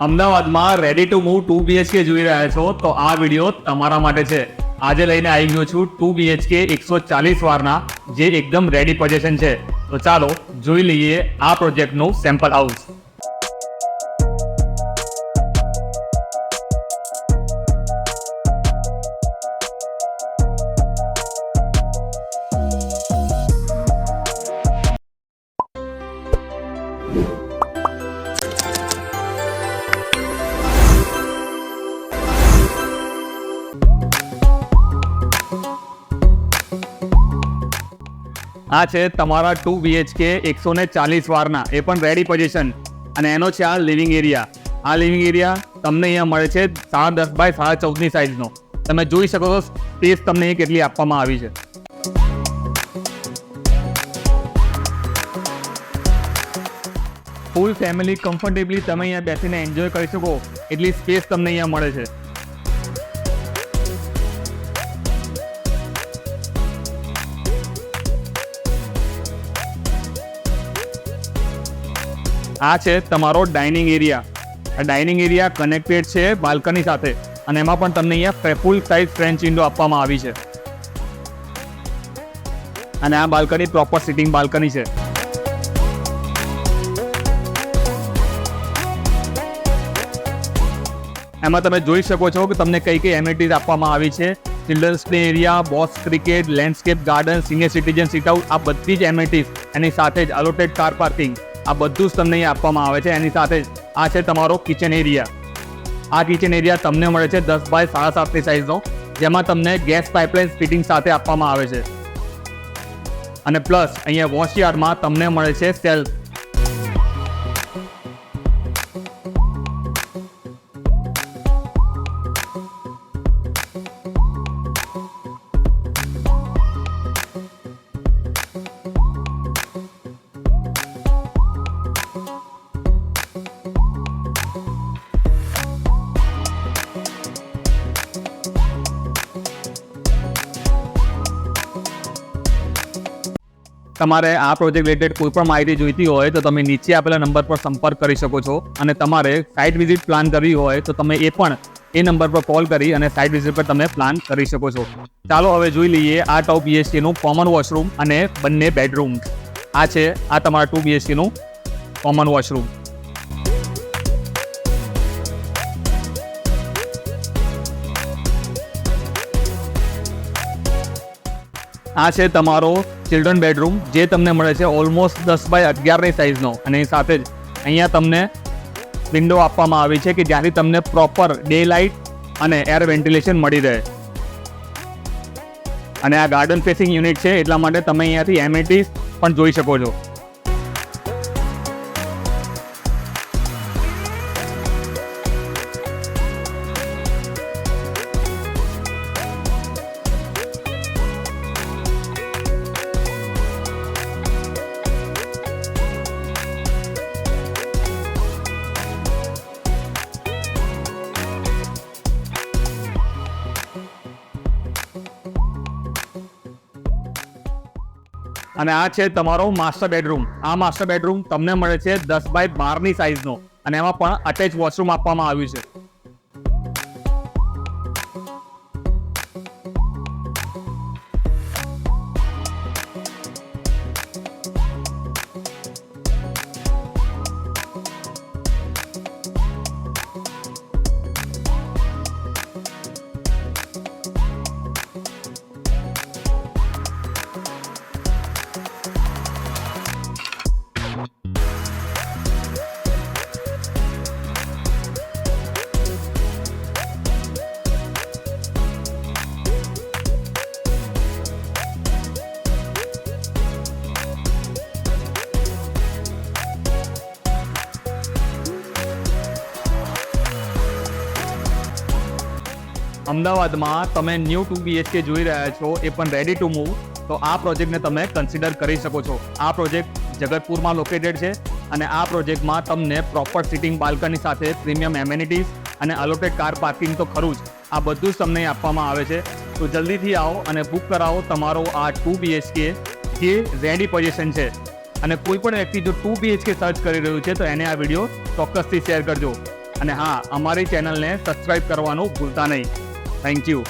અમદાવાદમાં ready to move 2 BHK જોઈ રહ્યા છો તો આ વિડીયો તમારા માટે છે. આજે લઈને આવી ગયો છું 2 BHK 140 વારના જે એકદમ રેડી પોઝિશન છે. તો ચાલો જોઈ લઈએ આ પ્રોજેક્ટનું સેમ્પલ હાઉસ. આ છે તમારા 2 BHK 140 વારના, એ પણ રેડી પોઝિશન, અને એનો છે આ લિવિંગ એરિયા. આ લિવિંગ એરિયા તમને અહીંયા મળે છે 10.5 બાય 14.5 સાઇઝનો. તમે જોઈ શકો છો સ્પેસ તમને એ કેટલી આપવામાં આવી છે. ફૂલ ફેમિલી કમ્ફર્ટેબલી તમે અહીંયા બેસીને એન્જોય કરી શકો એટલી સ્પેસ તમને અહીંયા મળે છે. આ છે તમારો ડાઇનિંગ એરિયા. આ ડાઇનિંગ એરિયા કનેક્ટેડ છે બાલ્કની સાથે, અને એમાં પણ તમને અહીંયા ફૂલ સાઇઝ ફ્રેન્ચ વિન્ડો આપવામાં આવી છે. અને આ બાલ્કની પ્રોપર સિટિંગ બાલ્કની છે. એમાં તમે જોઈ શકો છો કે તમને કઈ કઈ એમિનિટીઝ આપવામાં આવી છે. Children's play area, box cricket, landscape garden, senior citizen sit out, આ બધી જ એમિનિટીઝ, એની સાથે જ અલોટેડ કાર પાર્કિંગ, આ બધું જ તમને અહીં આપવામાં આવે છે. એની સાથે જ આ છે તમારો કિચન એરિયા. આ કિચન એરિયા તમને મળે છે 10 બાય 7.5 સાઇઝનો, જેમાં તમને ગેસ પાઇપલાઇન ફિટિંગ સાથે આપવામાં આવે છે. અને પ્લસ અહીંયા વોશયાર્ડમાં તમને મળે છે સેલ્ફ. તમારે આ પ્રોજેક્ટ રિલેટેડ કોઈ પણ માહિતી જોઈતી હોય તો તમે નીચે આપેલા નંબર પર સંપર્ક કરી શકો છો. અને તમારે સાઇટ વિઝિટ પ્લાન કરવી હોય તો તમે એ પણ એ નંબર પર કોલ કરી અને સાઇટ વિઝિટ પર તમે પ્લાન કરી શકો છો. ચાલો હવે જોઈ લઈએ આ 2 BHKનું કોમન વોશરૂમ અને બંને બેડરૂમ. આ છે આ તમારા 2 BHKનું કોમન વોશરૂમ. આ છે તમારો ચિલ્ડ્રન બેડરૂમ, જે તમને મળે છે ઓલમોસ્ટ 10 બાય 11 સાઇઝનો, અને એ સાથે જ અહીંયા તમને વિન્ડો આપવામાં આવી છે કે જ્યાંથી તમને પ્રોપર ડે લાઇટ અને એર વેન્ટિલેશન મળી રહે. અને આ ગાર્ડન ફેસિંગ યુનિટ છે, એટલા માટે તમે અહીંયાથી એમિનિટીઝ પણ જોઈ શકો છો. અને આ છે તમારો માસ્ટર બેડરૂમ. આ માસ્ટર બેડરૂમ તમને મળે છે 10 બાય 12 સાઇઝનો, અને એમાં પણ અટેચ વોશરૂમ આપવામાં આવ્યું છે. અમદાવાદમાં તમે ન્યૂ 2 BHK જોઈ રહ્યા છો, એ પણ રેડી ટુ મૂવ. તો આ પ્રોજેક્ટને તમે કન્સિડર કરી શકો છો. આ પ્રોજેક્ટ જગતપુરમાં લોકેટેડ છે, અને આ પ્રોજેક્ટમાં તમને પ્રોપર સિટિંગ બાલ્કની સાથે પ્રીમિયમ એમિનિટીઝ અને અલોટેડ કાર પાર્કિંગ તો ખરું જ, આ બધું જ તમને આપવામાં આવે છે. તો જલ્દીથી આવો અને બુક કરાવો તમારો આ 2 BHK જે રેડી પોઝિશન છે. અને કોઈ પણ વ્યક્તિ જો 2 BHK સર્ચ કરી રહ્યું છે તો એને આ વિડીયો ચોક્કસથી શેર કરજો. અને હા, અમારી ચેનલને સબસ્ક્રાઈબ કરવાનું ભૂલતા નહીં. Thank you.